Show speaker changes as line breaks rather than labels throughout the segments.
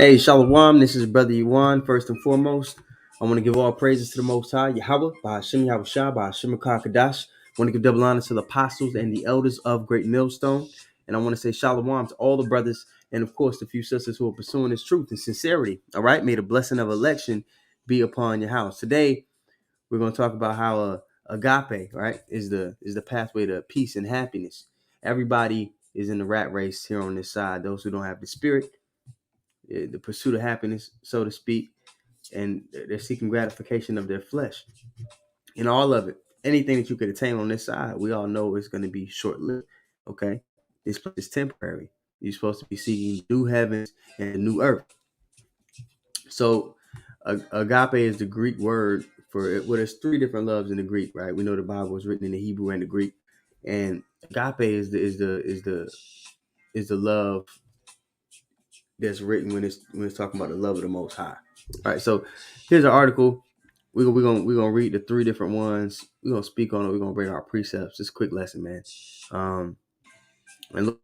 Hey, Shalom. This is Brother Yuan, first and foremost. I want to give all praises to the Most High, Yahweh, by Hashem Yahushua, by Hashem Kadash. I want to give double honor to the apostles and the elders of Great Millstone. And I want to say shalom to all the brothers and, of course, the few sisters who are pursuing this truth and sincerity. All right? May the blessing of election be upon your house. Today, we're going to talk about how agape, right, is the pathway to peace and happiness. Everybody is in the rat race here on this side. Those who don't have the spirit, the pursuit of happiness, so to speak, and they're seeking gratification of their flesh. And all of it, anything that you could attain on this side, we all know is going to be short-lived, okay? This place is temporary. You're supposed to be seeking new heavens and a new earth. So agape is the Greek word for it. Well, there's three different loves in the Greek, right? We know the Bible was written in the Hebrew and the Greek. And agape is the love that's written when it's talking about the love of the Most High. All right, so here's an article. We're gonna read the three different ones. We're gonna speak on it. We're gonna bring our precepts. Just a quick lesson, man. And look,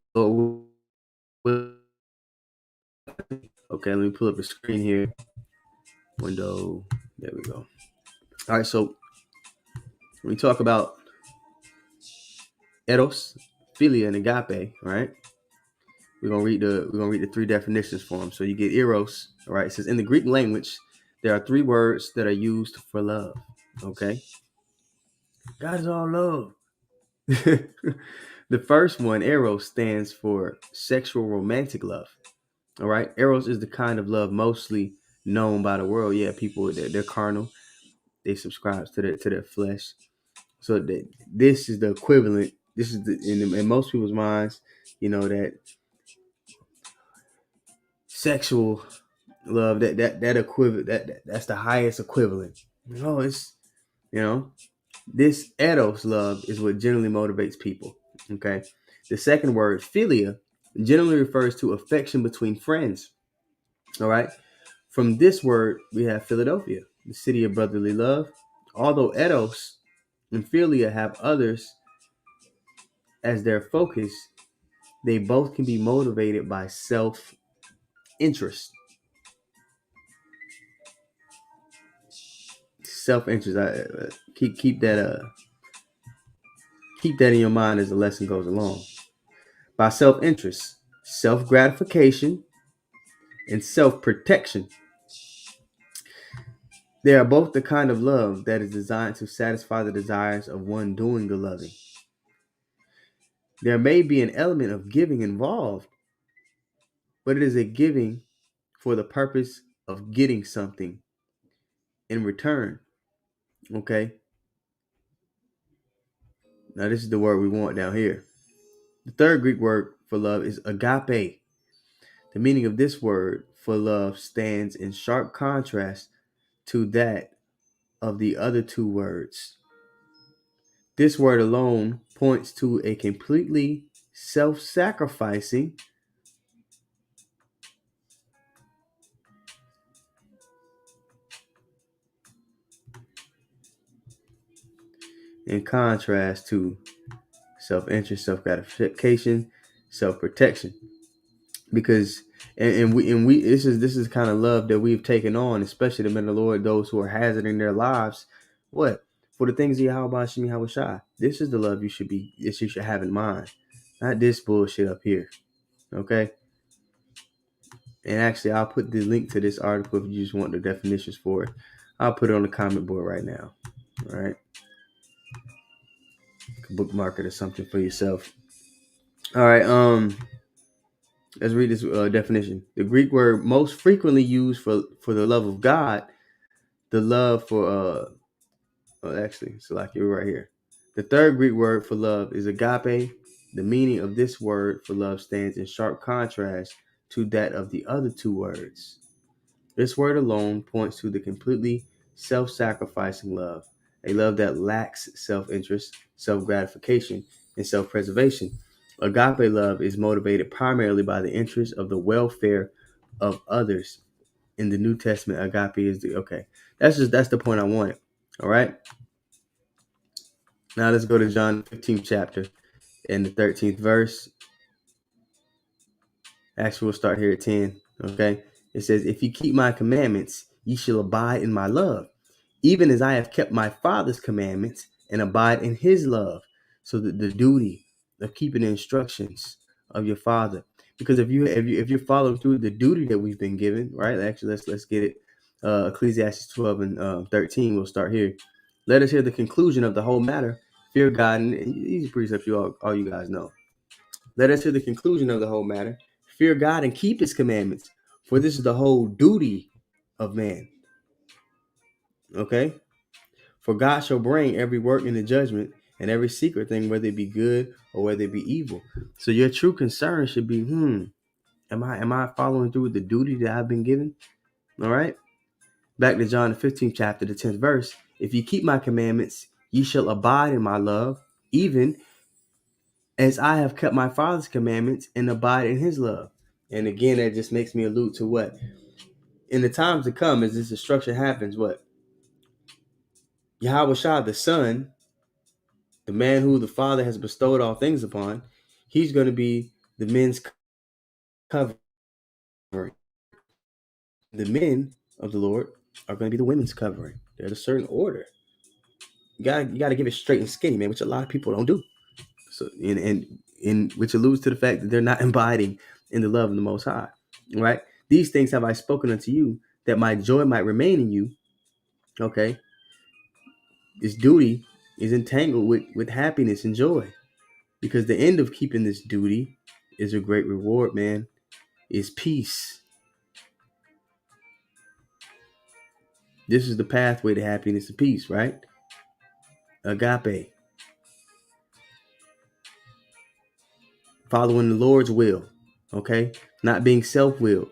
okay, let me pull up the screen here. Window. There we go. All right, so when we talk about eros, philia, and agape, right? We're gonna read the three definitions for them. So you get eros, all right? It says in the Greek language, there are three words that are used for love. Okay, God is all love. The first one, eros, stands for sexual romantic love. All right, eros is the kind of love mostly known by the world. Yeah, people they're carnal. They subscribe to their flesh. So this is the equivalent. This is in most people's minds, that sexual love, that equivalent, that's the highest equivalent. It's this eros love is what generally motivates people. Okay, the second word, philia, generally refers to affection between friends. All right, from this word we have Philadelphia, the city of brotherly love. Although eros and philia have others as their focus, they both can be motivated by self-interest. Self-interest. Keep that in your mind as the lesson goes along. By self-interest, self-gratification, and self-protection. They are both the kind of love that is designed to satisfy the desires of one doing the loving. There may be an element of giving involved, but it is a giving for the purpose of getting something in return. Okay? Now, this is the word we want down here. The third Greek word for love is agape. The meaning of this word for love stands in sharp contrast to that of the other two words. This word alone points to a completely self-sacrificing in contrast to self-interest, self-gratification, self-protection. Because we this is kind of love that we've taken on, especially the men of the Lord, those who are hazarding their lives. What? For the things of Yahweh Shemi Hawashai. This is the love you should have in mind. Not this bullshit up here. Okay? And actually, I'll put the link to this article if you just want the definitions for it. I'll put it on the comment board right now. All right? Bookmark it or something for yourself. All right. Let's read this definition. The Greek word most frequently used for the love of God, the love for actually, so like you're right here. The third Greek word for love is agape. The meaning of this word for love stands in sharp contrast to that of the other two words. This word alone points to the completely self-sacrificing love, a love that lacks self-interest, self-gratification, and self-preservation. Agape love is motivated primarily by the interest of the welfare of others. In the New Testament, agape is that's the point I wanted. All right. Now let's go to John 15th chapter and the 13th verse. Actually, we'll start here at 10. Okay. It says, if you keep my commandments, ye shall abide in my love, even as I have kept my Father's commandments and abide in his love. So that the duty of keeping the instructions of your Father. Because if you're following through the duty that we've been given, right? Actually, let's get it. Ecclesiastes 12 and 13. We'll start here. Let us hear the conclusion of the whole matter. Fear God, and these precepts all you guys know. Let us hear the conclusion of the whole matter. Fear God and keep his commandments, for this is the whole duty of man. Okay? For God shall bring every work into judgment, and every secret thing, whether it be good or whether it be evil. So your true concern should be, am I following through with the duty that I've been given? All right. Back to John the 15th chapter, the 10th verse. If you keep my commandments, ye shall abide in my love, even as I have kept my Father's commandments and abide in his love. And again, that just makes me allude to what? In the times to come, as this destruction happens, what? Yahweh Shah, the Son, the man who the Father has bestowed all things upon, he's going to be the men's covering. The men of the Lord are going to be the women's covering. There's a certain order. You gotta give it straight and skinny, man, which a lot of people don't do. So and which alludes to the fact that they're not abiding in the love of the Most High. Right? These things have I spoken unto you, that my joy might remain in you. Okay. This duty is entangled with happiness and joy. Because the end of keeping this duty is a great reward, man. Is peace. This is the pathway to happiness and peace, right? Agape. Following the Lord's will. Okay? Not being self-willed.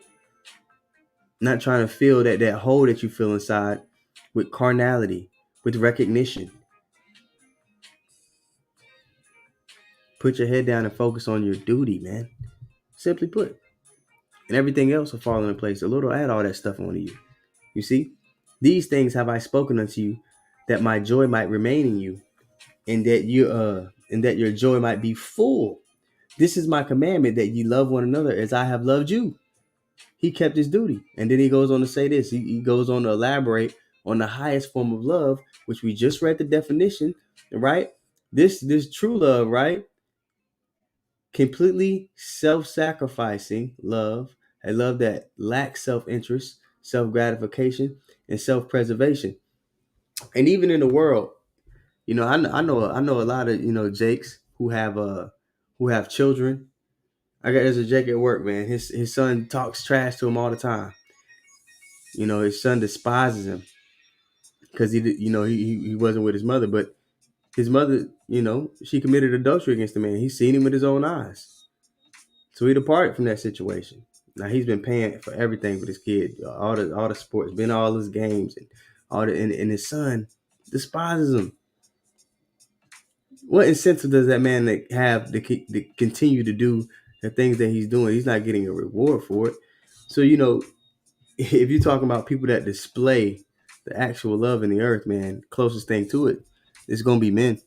Not trying to fill that hole that you feel inside with carnality, with recognition. Put your head down and focus on your duty, man. Simply put. And everything else will fall into place. The Lord will add all that stuff onto you. You see? These things have I spoken unto you, that my joy might remain in you, and that your joy might be full. This is my commandment, that ye love one another as I have loved you. He kept his duty. And then he goes on to say this. He goes on to elaborate on the highest form of love, which we just read the definition, right? This true love, right? Completely self-sacrificing love, a love that lacks self-interest, self-gratification, and self-preservation. And even in the world, I know a lot of Jakes who have children. There's a Jake at work, man. His son talks trash to him all the time. His son despises him because he wasn't with his mother, but his mother, she committed adultery against the man. He's seen him with his own eyes. So he departed from that situation. Now he's been paying for everything for this kid, all the sports, been all his games, and and his son despises him. What incentive does that man have to continue to do the things that he's doing? He's not getting a reward for it. So if you're talking about people that display the actual love in the earth, man, closest thing to it is going to be men.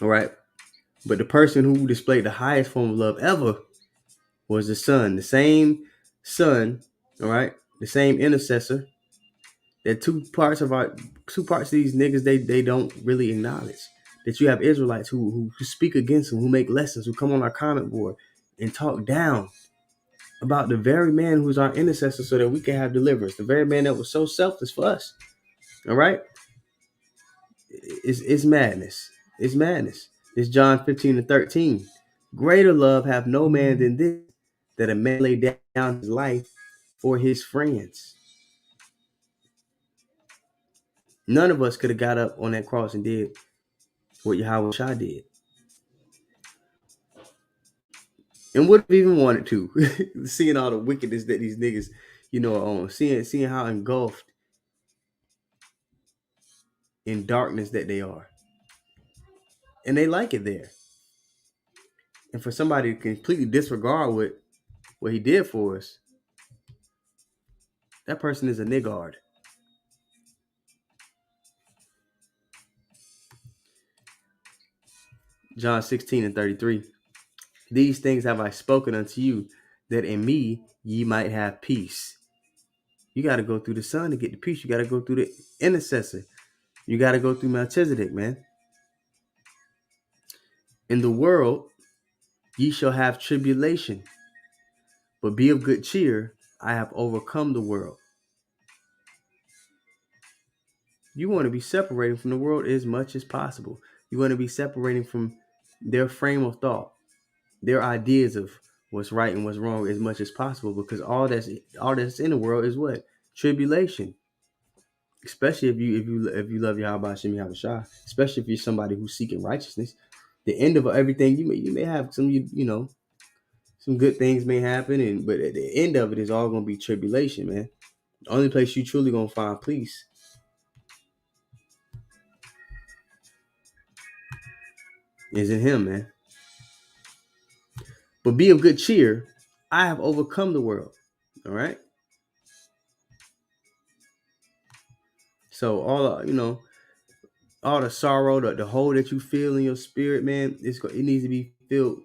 All right. But the person who displayed the highest form of love ever was the son, son, all right, the same intercessor. That two parts of these niggas they don't really acknowledge. That you have Israelites who speak against them, who make lessons, who come on our comment board and talk down about the very man who's our intercessor so that we can have deliverance. The very man that was so selfless for us. All right? It's madness. It's madness. It's John 15:13. Greater love have no man than this, that a man lay down his life for his friends. None of us could have got up on that cross and did what Yahweh Shah did. And would have even wanted to, seeing all the wickedness that these niggas, are on, seeing how engulfed in darkness that they are. And they like it there. And for somebody to completely disregard what he did for us, that person is a niggard. John 16:33. These things have I spoken unto you, that in me ye might have peace. You got to go through the Son to get the peace. You got to go through the intercessor. You got to go through Melchizedek, man. In the world, ye shall have tribulation, but be of good cheer. I have overcome the world. You want to be separating from the world as much as possible. You want to be separating from their frame of thought, their ideas of what's right and what's wrong as much as possible, because all that's in the world is what? Tribulation. Especially if you love Yahweh Shem Yahweh, especially if you're somebody who's seeking righteousness. The end of everything, you may have some some good things may happen, but at the end of it is all gonna be tribulation, man. The only place you truly gonna find peace is in Him, man. But be of good cheer. I have overcome the world. All right. So all the sorrow, the hole that you feel in your spirit, man, it needs to be filled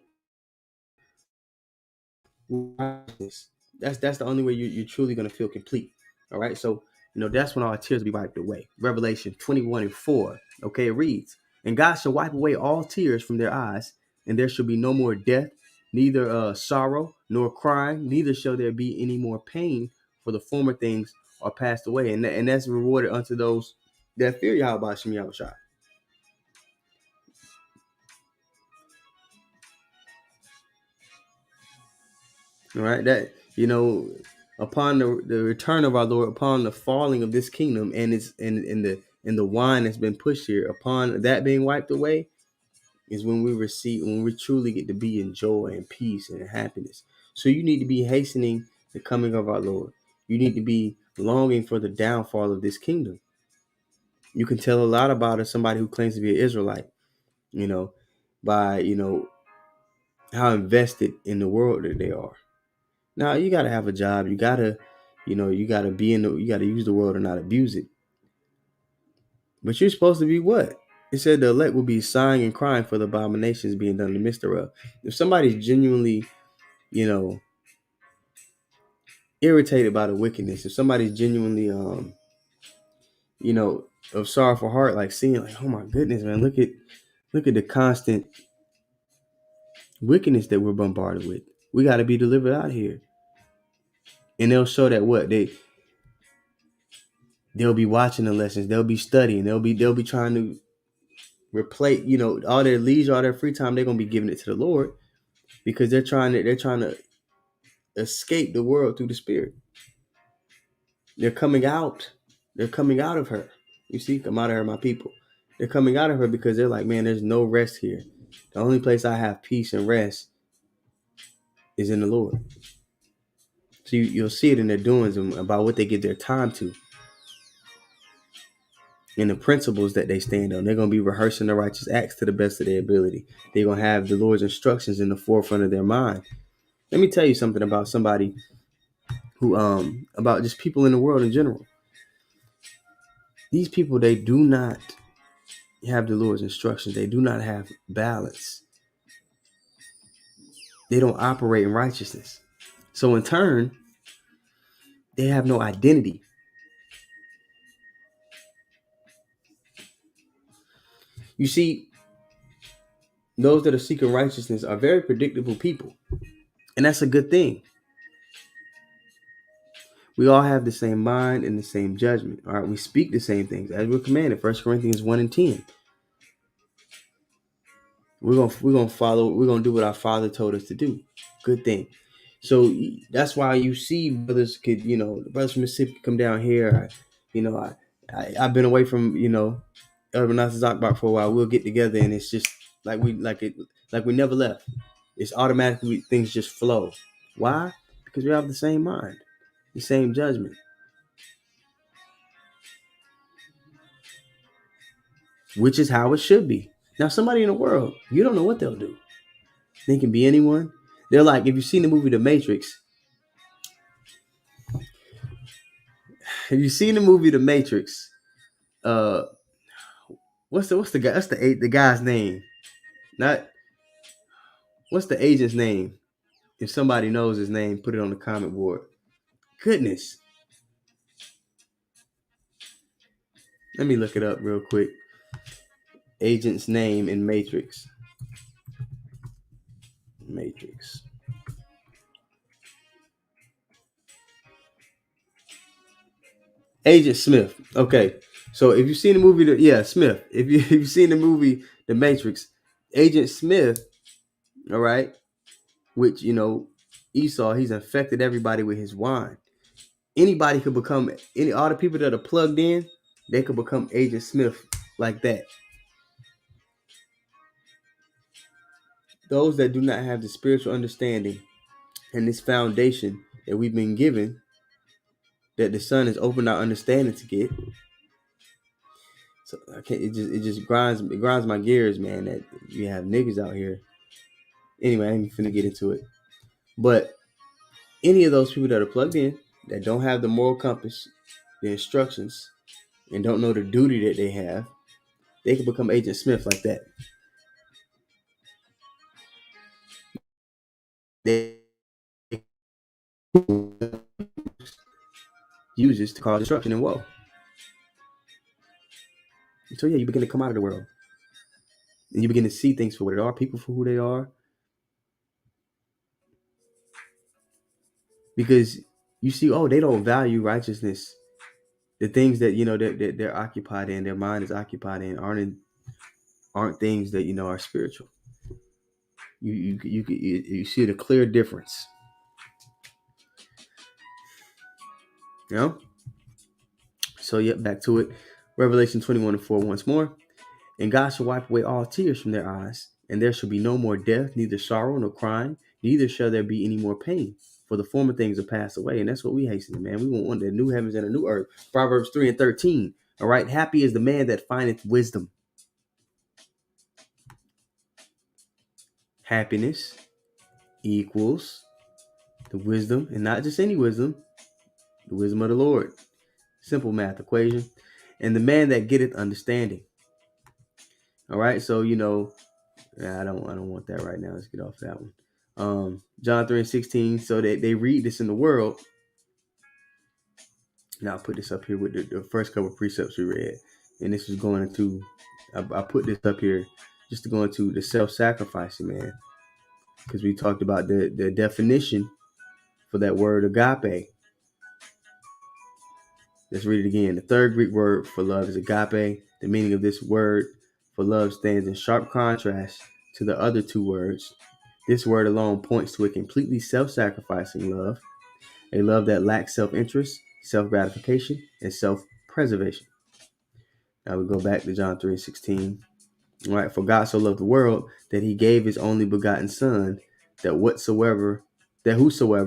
with righteousness. That's the only way you're truly gonna feel complete. All right. So that's when all our tears will be wiped away. Revelation 21:4. Okay, it reads, and God shall wipe away all tears from their eyes, and there shall be no more death, neither sorrow nor crying, neither shall there be any more pain, for the former things are passed away. And that's rewarded unto those that fear Yahweh Shem Yahweh. All right, that upon the return of our Lord, upon the falling of this kingdom and its and the wine that's been pushed here, upon that being wiped away, is when we truly get to be in joy and peace and happiness. So you need to be hastening the coming of our Lord. You need to be longing for the downfall of this kingdom. You can tell a lot about it, somebody who claims to be an Israelite, by how invested in the world that they are. Now you gotta have a job. You gotta, you gotta you gotta use the world and not abuse it. But you're supposed to be what? It said the elect will be sighing and crying for the abominations being done in the midst thereof. If somebody's genuinely, you know, irritated by the wickedness, if somebody's genuinely, of sorrowful heart, like seeing, like, oh my goodness, man, look at the constant wickedness that we're bombarded with. We got to be delivered out here, and they'll show that what they'll be watching the lessons, they'll be studying, they'll be trying to replace, all their leisure, all their free time, they're gonna be giving it to the Lord, because they're trying to escape the world through the Spirit. They're coming out. They're coming out of her. You see, come out of her, my people. They're coming out of her because they're like, man, there's no rest here. The only place I have peace and rest is in the Lord. So you'll see it in their doings about what they give their time to, and the principles that they stand on. They're going to be rehearsing the righteous acts to the best of their ability. They're going to have the Lord's instructions in the forefront of their mind. Let me tell you something about somebody who, about just people in the world in general. These people, they do not have the Lord's instructions. They do not have balance. They don't operate in righteousness. So in turn, they have no identity. You see, those that are seeking righteousness are very predictable people. And that's a good thing. We all have the same mind and the same judgment. All right, we speak the same things as we're commanded. 1 Corinthians 1:10. We're gonna follow. We're gonna do what our Father told us to do. Good thing. So that's why you see brothers could, the brothers from Mississippi come down here. I've been away from Elder Nasser Zakbak for a while. We'll get together and it's just like we never left. It's automatically things just flow. Why? Because we have the same mind, the same judgment, which is how it should be. Now, somebody in the world, you don't know what they'll do. They can be anyone. They're like, if you've seen the movie The Matrix, uh, what's the guy's name? Not what's the agent's name? If somebody knows his name, put it on the comment board. Goodness, Let me look it up real quick. Agent's name in Matrix. Matrix. Agent Smith. Okay. So if you've seen the movie, Smith. If you've seen the movie The Matrix, Agent Smith, all right, which Esau, he's infected everybody with his wine. Anybody could become all the people that are plugged in, they could become Agent Smith like that. Those that do not have the spiritual understanding and this foundation that we've been given, that the Son has opened our understanding to get. So I can't. It just grinds my gears, man. That you have niggas out here. Anyway, I ain't finna get into it. But any of those people that are plugged in, that don't have the moral compass, the instructions, and don't know the duty that they have, they can become Agent Smith like that. They uses to cause destruction and woe. So yeah, you begin to come out of the world, and you begin to see things for what they are, people for who they are, because you see, oh, they don't value righteousness. The things that that they're occupied in, their mind is occupied in, aren't things that are spiritual. You see the clear difference. You know. So yeah, back to it. Revelation 21:4 once more. And God shall wipe away all tears from their eyes, and there shall be no more death, neither sorrow nor crying, neither shall there be any more pain. For the former things are passed away. And that's what we hasten, man. We want the new heavens and a new earth. Proverbs 3:13. All right. Happy is the man that findeth wisdom. Happiness equals the wisdom, and not just any wisdom, the wisdom of the Lord. Simple math equation. And the man that getteth understanding. All right. So, I don't want that right now. Let's get off that one. John 3:16. So they read this in the world. Now I'll put this up here with the first couple of precepts we read. And this is going into, I put this up here just to go into the self-sacrificing, man. Because we talked about the definition for that word agape. Let's read it again. The third Greek word for love is agape. The meaning of this word for love stands in sharp contrast to the other two words. This word alone points to a completely self-sacrificing love, a love that lacks self-interest, self-gratification, and self-preservation. Now we go back to John 3:16. All right, for God so loved the world that he gave his only begotten Son, that whosoever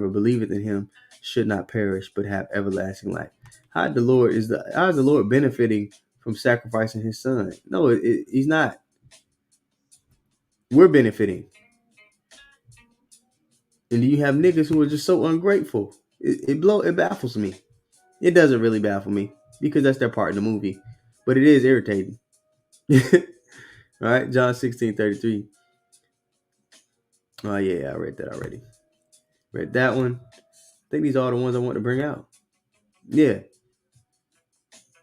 believeth in him should not perish but have everlasting life. How is the Lord benefiting from sacrificing his Son? No, he's not. We're benefiting. And you have niggas who are just so ungrateful. It baffles me. It doesn't really baffle me because that's their part in the movie, but it is irritating. All right, John 16:33. Oh yeah, I read that already. Read that one. I think these are all the ones I want to bring out. Yeah.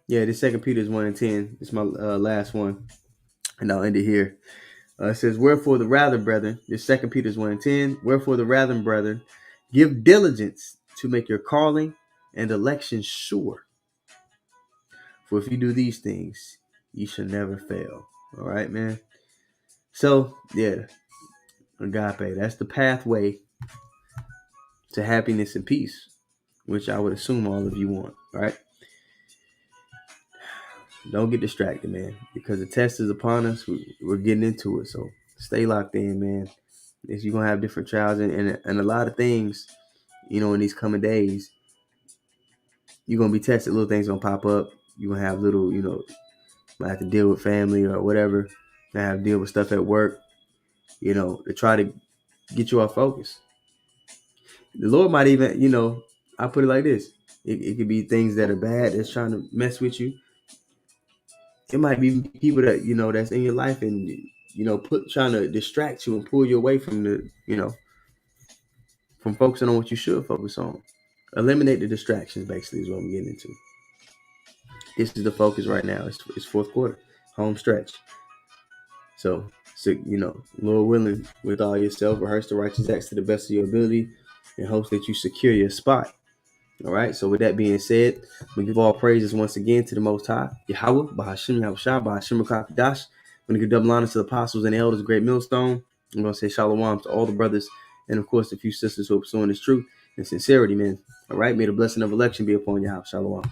This Second Peter is 1:10. It's my last one, and I'll end it here. It says, "Wherefore the rather, brethren," this Second Peter is 1:10. "Wherefore the rather, brethren, give diligence to make your calling and election sure. For if you do these things, you shall never fail." All right, man. So yeah, agape. That's the pathway to happiness and peace, which I would assume all of you want. Right? Don't get distracted, man, because the test is upon us. We're getting into it, so stay locked in, man. You're gonna have different trials and a lot of things, in these coming days. You're gonna be tested. Little things gonna pop up. You're gonna have little, might have to deal with family or whatever. Might have to deal with stuff at work, to try to get you off focus. The Lord might even, I put it like this. It could be things that are bad that's trying to mess with you. It might be people that that's in your life and trying to distract you and pull you away from from focusing on what you should focus on. Eliminate the distractions, basically, is what I'm getting into. This is the focus right now. It's fourth quarter, home stretch. So, Lord willing, with all yourself, rehearse the righteous acts to the best of your ability in hopes that you secure your spot. All right. So with that being said, we give all praises once again to the Most High, Yahweh, Bahashim Yahushua, Bahashim Kakadash. We're going to give double honor to the apostles and the elders, great millstone. I'm going to say shalom to all the brothers and, of course, the few sisters who are pursuing this truth and sincerity, man. All right. May the blessing of election be upon Yahweh. Shalom.